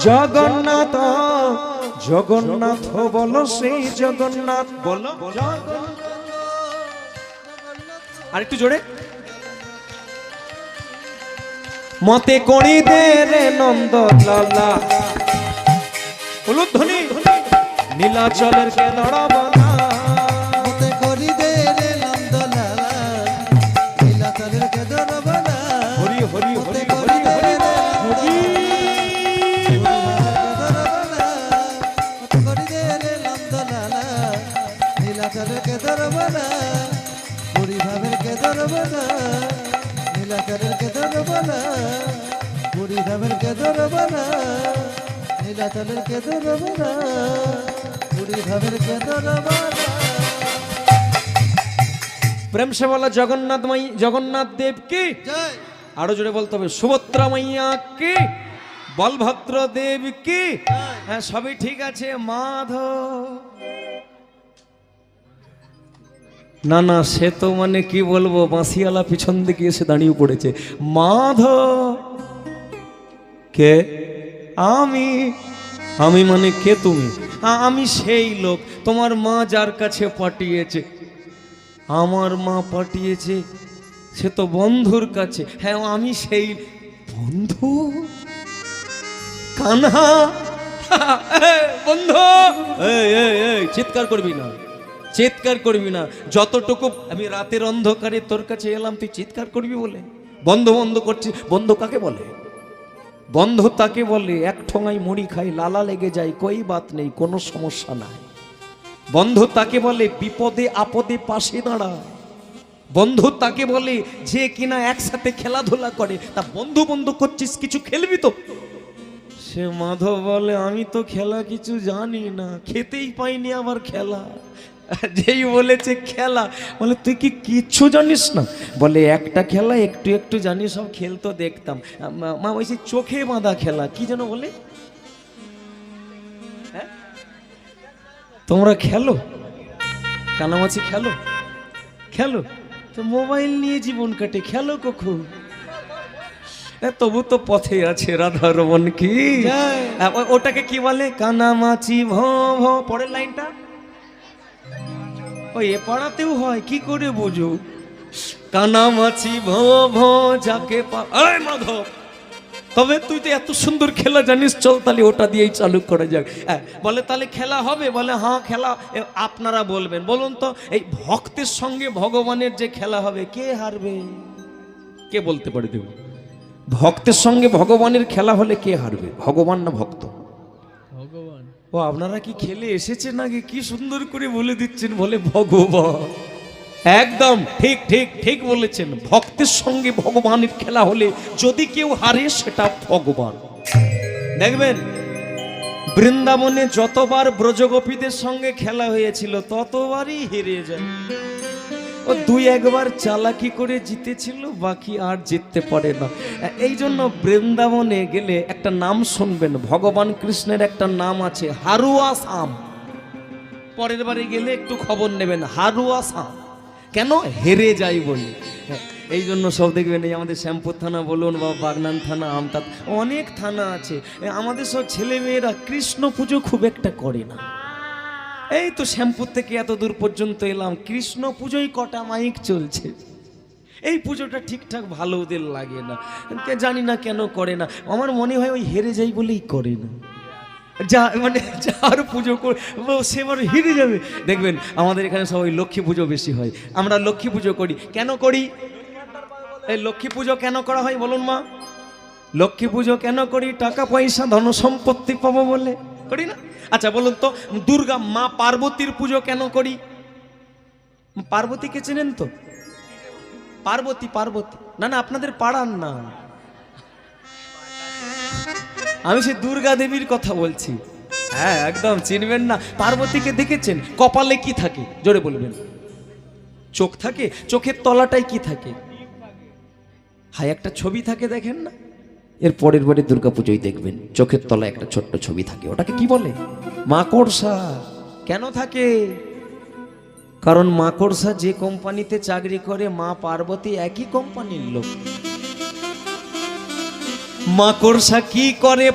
জগন্নাথ জগন্নাথ বলো সেই জগন্নাথ বলো আর একটু জোরে মতে করি দে রে নন্দ লালা উলুধ্বনি নীলাচলের কে দড়াবনা মতে করি দে রে নন্দ লালা নীলাচলের কে দড়াবনা হরি হরি হরি হরি হরি হরি মতে করি দে রে নন্দ লালা নীলাচলের কে দড়াবনা পুরি ভাবের কে দড়াবনা নীলাচলের কে দড়াবনা পুরি ভাবের কে দড়াবনা নীলাচলের কে দড়াবনা পুরি ভাবের কে দড়াবনা প্রেম সে বলা জগন্নাথ মাই জগন্নাথ দেব কি জয় আরো জোরে বলতে হবে সুভদ্রা মাইয়া কি বলভদ্র দেব কি হ্যাঁ সবই ঠিক আছে মাধব না না সে তো মানে কি বলবো বাঁশিওয়ালা পিছন দিকে এসে দাঁড়িয়ে পড়েছে মাধব কে আমি আমি মানে কে তুমি আমি সেই লোক তোমার মা যার কাছে পাঠিয়েছে আমার মা পাঠিয়েছে সে তো বন্ধুর কাছে হ্যাঁ আমি সেই বন্ধু কান্হা বন্ধু এই চিৎকার করবি না চিৎকার করবি না যতটুকু আমি রাতের অন্ধকারে তোর কাছে এলাম তুই চিৎকার করবি বলে বন্ধ বন্ধ করছিস বন্ধ কাকে বলে বন্ধ তাকে বলে এক ঠোঙায় মুড়ি খাই লালা লেগে যায় কই বাত নেই কোনো সমস্যা নাই বন্ধু তাকে বলে বিপদে আপদে পাশে দাঁড়ায় বন্ধু তাকে বলে যে কিনা একসাথে খেলাধুলা করে তা বন্ধু বন্ধু করছিস কিছু খেলবি তো সে মাধব বলে আমি তো খেলা কিছু জানি না খেতেই পাইনি আবার খেলা যেই বলেছে খেলা বলে তুই কি কিচ্ছু জানিস না বলে একটা খেলা একটু একটু জানি সব খেলতো দেখতাম মা ওই চোখে বাঁধা খেলা কি যেন বলে তোমরা খেলো কানামাছি খেলো খেলো তো মোবাইল নিয়ে জীবন কাটে খেলো কখন তবু তো পথে আছে রাধা রমন কি ওটাকে কি বলে কানামাছি ভ ভ পরের লাইনটা ওই এ পাড়াতেও হয় কি করে বুঝো কানামাছি ভ ভ যাকে মাধব তবে তুই তো এত সুন্দর খেলা জানিস চল তাহলে ওটা দিয়েই চালু করা যাক বলে তাহলে খেলা হবে বলে হ্যাঁ খেলা আপনারা বলবেন বলুন তো এই ভক্তের সঙ্গে ভগবানের যে খেলা হবে কে হারবে কে বলতে পারে দেব ভক্তের সঙ্গে ভগবানের খেলা হলে কে হারবে ভগবান না ভক্ত ভগবান ও আপনারা কি খেলে এসেছেন নাকি কি সুন্দর করে বলে দিচ্ছেন বলে ভগবান একদম ঠিক ঠিক ঠিক বলেছেন ভক্তের সঙ্গে ভগবানের খেলা হলে যদি কেউ হারে সেটা ভগবান দেখবেন বৃন্দাবনে যতবার ব্রজগোপীদের সঙ্গে খেলা হয়েছিল ততবারই হেরে যায় ও দুই একবার চালাকি করে জিতেছিল বাকি আর জিততে পারে না এই জন্য বৃন্দাবনে গেলে একটা নাম শুনবেন ভগবান কৃষ্ণের একটা নাম আছে হারুয়া শাম পরের বারে গেলে একটু খবর নেবেন হারুয়া শাম কেন হেরে যাই বলি এই জন্য সব দেখবেন এই আমাদের শ্যামপুর থানা বলুন বা বাগনান থানা আমতা অনেক থানা আছে আমাদের সব ছেলেমেয়েরা কৃষ্ণ পুজো খুব একটা করে না এই তো শ্যামপুর থেকে এত দূর পর্যন্ত এলাম কৃষ্ণ পুজোই কটা মাইক চলছে এই পুজোটা ঠিকঠাক ভালো ওদের লাগে না জানি না কেন করে না আমার মনে হয় ওই হেরে যাই বলেই করে না যা মানে যার পুজো সে আবার হেরে যাবে দেখবেন আমাদের এখানে সবাই লক্ষ্মী পুজো বেশি হয় আমরা লক্ষ্মী পুজো করি কেন করি এই লক্ষ্মী পুজো কেন করা হয় বলুন মা লক্ষ্মী পুজো কেন করি টাকা পয়সা ধন সম্পত্তি পাবো বলে করি না আচ্ছা বলুন তো দুর্গা মা পার্বতীর পুজো কেন করি পার্বতীকে চেনেন তো পার্বতী পার্বতী না না আপনাদের পাড়ার না আমি সে দুর্গা দেবীর কথা বলছি হ্যাঁ একদম চিনবেন না পার্বতীকে দেখেছেন কপালে কি থাকে জোরে বলবেন চোখ থাকে চোখের তলাটাই কি থাকে হাই একটা ছবি থাকে দেখেন না এর পরের বারে দুর্গাপুজোয় দেখবেন চোখের তলায় একটা ছোট্ট ছবি থাকে ওটাকে কি বলে মাকড়সা কেন থাকে কারণ মাকড়সা যে কোম্পানিতে চাকরি করে মা পার্বতী একই কোম্পানির লোক মাকড়সা কি করে